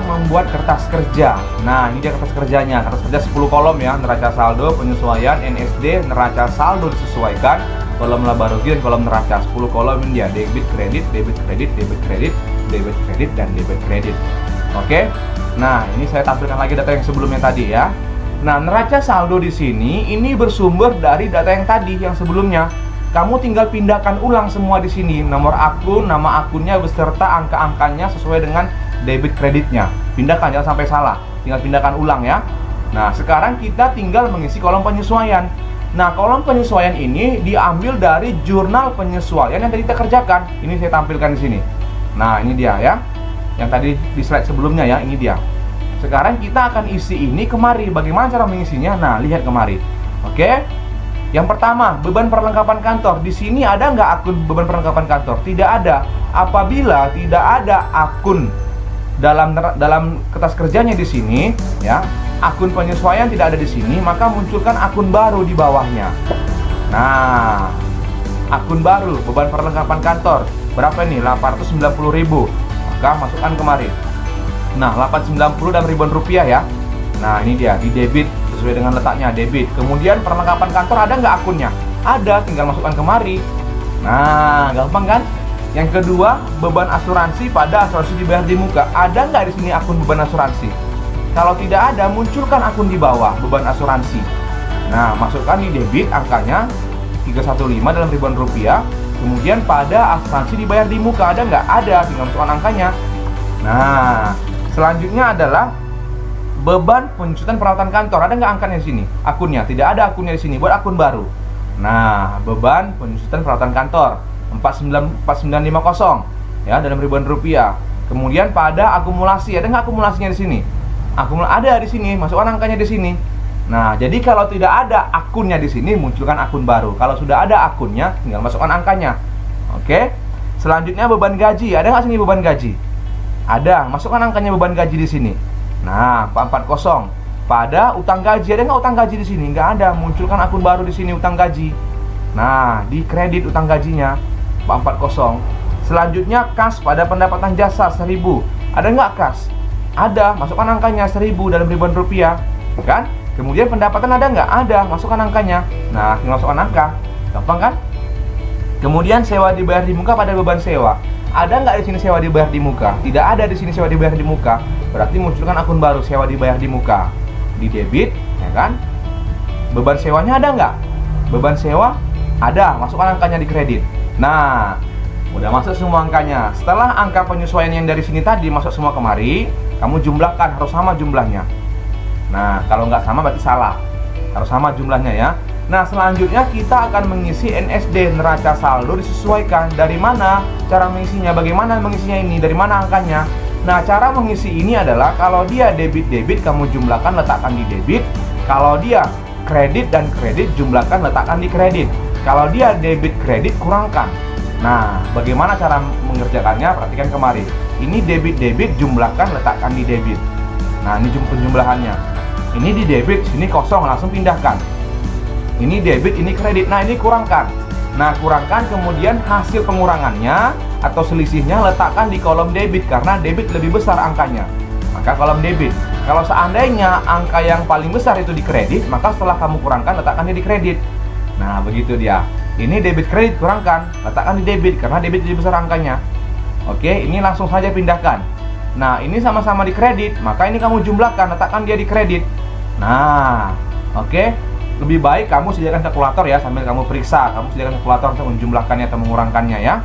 membuat kertas kerja. Nah, ini dia kertas kerjanya. Kertas kerja 10 kolom ya. Neraca saldo, penyesuaian, NSD, neraca saldo disesuaikan, kolom laba rugi dan kolom neraca. 10 kolom ini dia. Debit, kredit, debit, kredit, debit, kredit, debit, kredit, dan debit, kredit. Oke. Nah, ini saya tampilkan lagi data yang sebelumnya tadi ya. Nah, neraca saldo di sini ini bersumber dari data yang tadi yang sebelumnya. Kamu tinggal pindahkan ulang semua di sini. Nomor akun, nama akunnya beserta angka-angkanya sesuai dengan debit kreditnya. Pindahkan, jangan sampai salah. Tinggal pindahkan ulang ya. Nah, sekarang kita tinggal mengisi kolom penyesuaian. Nah, kolom penyesuaian ini diambil dari jurnal penyesuaian yang tadi kita kerjakan. Ini saya tampilkan di sini. Nah, ini dia ya. Yang tadi di slide sebelumnya ya, ini dia. Sekarang kita akan isi ini kemari. Bagaimana cara mengisinya? Nah, lihat kemari. Oke. Yang pertama, beban perlengkapan kantor. Di sini ada nggak akun beban perlengkapan kantor? Tidak ada. Apabila tidak ada akun dalam kertas kerjanya di sini, ya, akun penyesuaian tidak ada di sini, maka munculkan akun baru di bawahnya. Nah, akun baru beban perlengkapan kantor berapa ini? 890.000. Maka masukkan kemari. Nah, 890 dan ribuan rupiah ya. Nah, ini dia di debit sesuai dengan letaknya debit. Kemudian perlengkapan kantor ada nggak akunnya? Ada, tinggal masukkan kemari. Nah, gampang kan? Yang kedua, beban asuransi pada asuransi dibayar di muka. Ada nggak di sini akun beban asuransi? Kalau tidak ada, munculkan akun di bawah beban asuransi. Nah, masukkan di debit angkanya 315 dalam ribuan rupiah. Kemudian pada asuransi dibayar di muka ada nggak? Ada, tinggal masukkan angkanya. Nah, selanjutnya adalah beban penyusutan peralatan kantor. Ada nggak angkanya di sini? Akunnya tidak ada, akunnya di sini. Buat akun baru. Nah, beban penyusutan peralatan kantor 4950 ya dalam ribuan rupiah. Kemudian pada akumulasi, ada nggak akumulasinya di sini? Ada di sini, masukkan angkanya di sini. Nah, jadi kalau tidak ada akunnya di sini, munculkan akun baru. Kalau sudah ada akunnya, tinggal masukkan angkanya. Oke. Selanjutnya beban gaji. Ada nggak sini beban gaji? Ada, masukkan angkanya beban gaji di sini. Nah, 440. Pada utang gaji, ada nggak utang gaji di sini? Nggak ada, munculkan akun baru di sini utang gaji. Nah, di kredit utang gajinya 440. Selanjutnya kas pada pendapatan jasa 1000. Ada nggak kas? Ada, masukkan angkanya 1000 dalam ribuan rupiah, kan? Kemudian pendapatan ada nggak? Ada, masukkan angkanya. Nah, tinggal masukkan angka, gampang kan? Kemudian sewa dibayar di muka pada beban sewa. Ada nggak di sini sewa dibayar di muka? Tidak ada di sini sewa dibayar di muka. Berarti munculkan akun baru sewa dibayar di muka. Di debit, ya kan? Beban sewanya ada nggak? Beban sewa ada, masukkan angkanya di kredit. Nah, udah masuk semua angkanya. Setelah angka penyesuaian yang dari sini tadi masuk semua kemari, kamu jumlahkan, harus sama jumlahnya. Nah, kalau nggak sama berarti salah. Harus sama jumlahnya ya. Nah, selanjutnya kita akan mengisi NSD, neraca saldo disesuaikan. Dari mana cara mengisinya? Bagaimana mengisinya ini? Dari mana angkanya? Nah, cara mengisi ini adalah kalau dia debit, kamu jumlahkan, letakkan di debit. Kalau dia kredit dan kredit, jumlahkan, letakkan di kredit. Kalau dia debit kredit, kurangkan. Nah, bagaimana cara mengerjakannya? Perhatikan kemari. Ini debit, jumlahkan, letakkan di debit. Nah, ini penjumlahannya. Ini di debit, sini kosong, langsung pindahkan. Ini debit, ini kredit. Nah, ini kurangkan. Nah, kurangkan, kemudian hasil pengurangannya atau selisihnya letakkan di kolom debit karena debit lebih besar angkanya. Maka kolom debit. Kalau seandainya angka yang paling besar itu di kredit, maka setelah kamu kurangkan, letakkannya di kredit. Nah, begitu dia. Ini debit kredit, kurangkan, letakkan di debit karena debit lebih besar angkanya. Oke, ini langsung saja pindahkan. Nah, ini sama-sama di kredit, maka ini kamu jumlahkan, letakkan dia di kredit. Nah, oke. Lebih baik kamu sediakan kalkulator ya, sambil kamu periksa. Kamu sediakan kalkulator untuk menjumlahkannya atau mengurangkannya ya.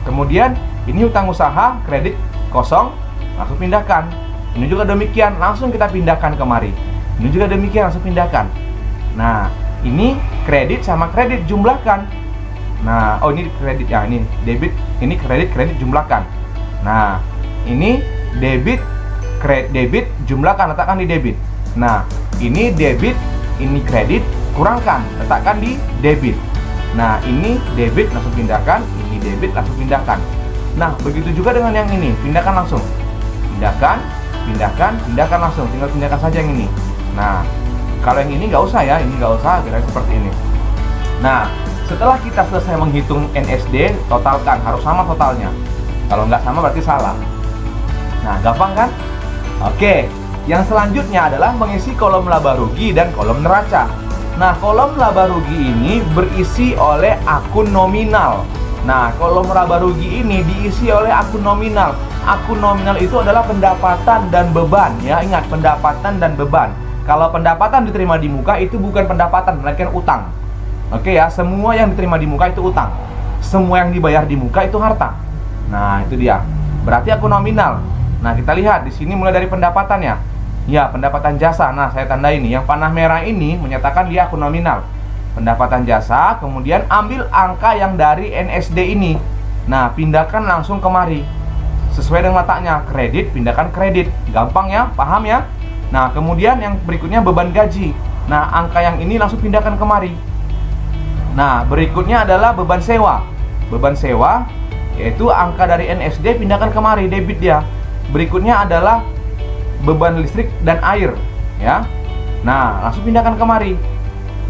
Kemudian, ini utang usaha, kredit kosong, langsung pindahkan. Ini juga demikian, langsung kita pindahkan kemari. Ini juga demikian, langsung pindahkan. Nah, ini kredit sama kredit jumlahkan. Nah, oh ini kredit ya, ini debit, ini kredit jumlahkan. Nah, ini debit jumlahkan, letakkan di debit. Nah, ini debit, ini kredit, kurangkan, letakkan di debit. Nah, ini debit, langsung pindahkan. Ini debit, langsung pindahkan. Nah, begitu juga dengan yang ini, pindahkan langsung. Pindahkan langsung. Tinggal pindahkan saja yang ini. Nah, kalau yang ini nggak usah ya, ini nggak usah, kira seperti ini. Nah, setelah kita selesai menghitung NSD, totalkan, harus sama totalnya. Kalau nggak sama berarti salah. Nah, gampang kan? Oke, yang selanjutnya adalah mengisi kolom laba rugi dan kolom neraca. Nah, kolom laba rugi ini berisi oleh akun nominal. Nah, kolom laba rugi ini diisi oleh akun nominal. Akun nominal itu adalah pendapatan dan beban, ya. Ingat, pendapatan dan beban. Kalau pendapatan diterima di muka itu bukan pendapatan, melainkan utang. Oke ya, semua yang diterima di muka itu utang. Semua yang dibayar di muka itu harta. Nah, itu dia. Berarti akun nominal. Nah, kita lihat di sini mulai dari pendapatannya. Ya, pendapatan jasa. Nah, saya tanda ini. Yang panah merah ini menyatakan dia akun nominal. Pendapatan jasa, kemudian ambil angka yang dari NSD ini. Nah, pindahkan langsung kemari. Sesuai dengan letaknya, kredit, pindahkan kredit. Gampang ya, paham ya? Nah, kemudian yang berikutnya beban gaji. Nah, angka yang ini langsung pindahkan kemari. Nah, berikutnya adalah beban sewa. Beban sewa, yaitu angka dari NSD pindahkan kemari, debit dia. Berikutnya adalah beban listrik dan air, ya. Nah, langsung pindahkan kemari.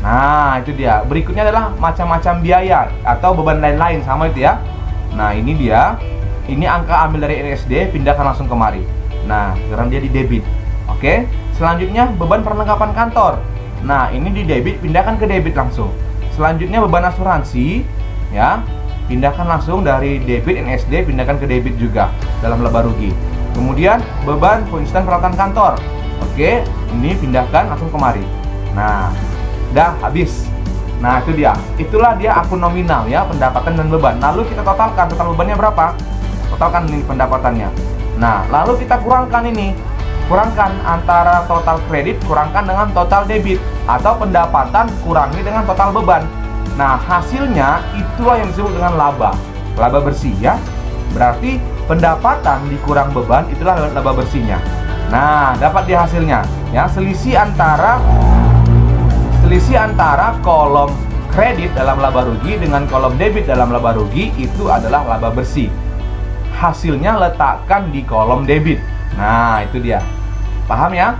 Nah, itu dia. Berikutnya adalah macam-macam biaya atau beban lain-lain, sama itu ya. Nah, ini dia. Ini angka ambil dari NSD, pindahkan langsung kemari. Nah, sekarang dia di debit. Oke, selanjutnya beban perlengkapan kantor. Nah, ini di debit, pindahkan ke debit langsung. Selanjutnya beban asuransi, ya, pindahkan langsung dari debit NSD, pindahkan ke debit juga dalam laba rugi. Kemudian beban penginstalan peralatan kantor. Oke, ini pindahkan langsung kemari. Nah, dah habis. Nah, itu dia. Itulah dia akun nominal ya, pendapatan dan beban. Lalu kita totalkan, total bebannya berapa? Totalkan ini pendapatannya. Nah, lalu kita kurangkan ini. Kurangkan antara total kredit, kurangkan dengan total debit. Atau pendapatan kurangi dengan total beban. Nah, hasilnya itulah yang disebut dengan laba. Laba bersih ya. Berarti pendapatan dikurang beban, itulah laba bersihnya. Nah, dapat dia hasilnya ya, selisih antara kolom kredit dalam laba rugi dengan kolom debit dalam laba rugi itu adalah laba bersih. Hasilnya letakkan di kolom debit. Nah, itu dia. Paham ya?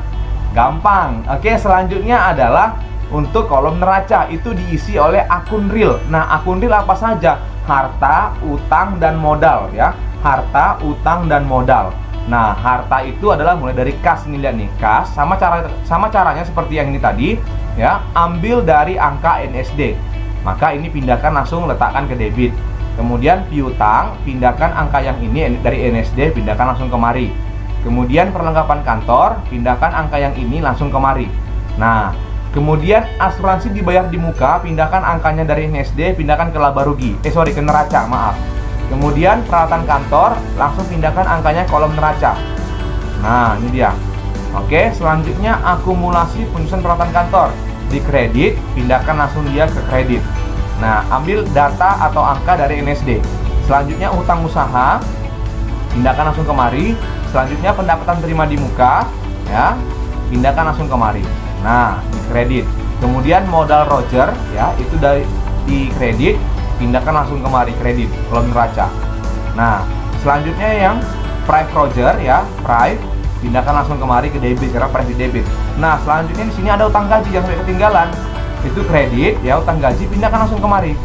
Gampang. Oke, selanjutnya adalah untuk kolom neraca. Itu diisi oleh akun real. Nah, akun real apa saja? Harta, utang, dan modal ya. Harta, utang, dan modal. Nah, harta itu adalah mulai dari kas. Ini lihat nih, kas. Sama caranya seperti yang ini tadi ya. Ambil dari angka NSD. Maka ini pindahkan langsung, letakkan ke debit. Kemudian piutang, pindahkan angka yang ini dari NSD, pindahkan langsung kemari. Kemudian perlengkapan kantor, pindahkan angka yang ini langsung kemari. Nah, kemudian asuransi dibayar di muka, pindahkan angkanya dari NSD, pindahkan ke laba rugi. Ke neraca, maaf. Kemudian peralatan kantor, langsung pindahkan angkanya kolom neraca. Nah, ini dia. Oke, selanjutnya akumulasi penyusunan peralatan kantor. Di kredit, pindahkan langsung dia ke kredit. Nah, ambil data atau angka dari NSD. Selanjutnya utang usaha, pindahkan langsung kemari. Selanjutnya pendapatan terima di muka, ya, pindahkan langsung kemari. Nah, di kredit. Kemudian modal Roger, ya, itu di kredit, pindahkan langsung kemari kredit, kolom neraca. Nah, selanjutnya yang Price Roger, ya, Price, pindahkan langsung kemari ke debit, karena Price di debit. Nah, selanjutnya di sini ada utang gaji, jangan sampai ketinggalan. Itu kredit, ya, utang gaji, pindahkan langsung kemari.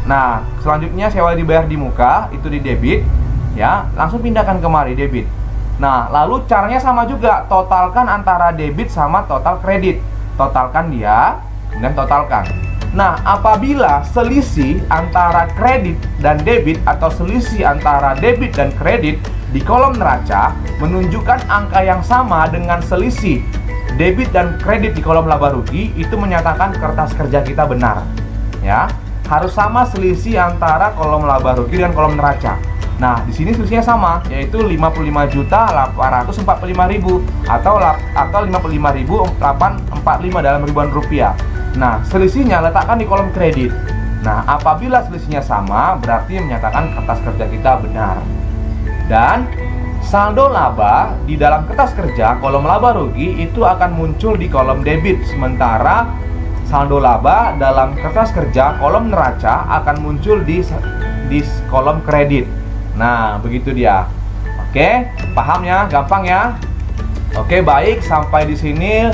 Nah, selanjutnya sewa dibayar di muka, itu di debit, ya, langsung pindahkan kemari debit. Nah, lalu caranya sama juga, totalkan antara debit sama total kredit. Totalkan dia, kemudian totalkan. Nah, apabila selisih antara kredit dan debit atau selisih antara debit dan kredit di kolom neraca menunjukkan angka yang sama dengan selisih debit dan kredit di kolom laba rugi, itu menyatakan kertas kerja kita benar. Ya, harus sama selisih antara kolom laba rugi dan kolom neraca. Nah, di sini selisihnya sama, yaitu 55.845.000 atau 55.845 dalam ribuan rupiah. Nah, selisihnya letakkan di kolom kredit. Nah, apabila selisihnya sama, berarti menyatakan kertas kerja kita benar. Dan saldo laba di dalam kertas kerja kolom laba rugi itu akan muncul di kolom debit, sementara saldo laba dalam kertas kerja kolom neraca akan muncul di kolom kredit. Nah, begitu dia. Oke, paham ya? Gampang ya? Oke, baik, sampai di sini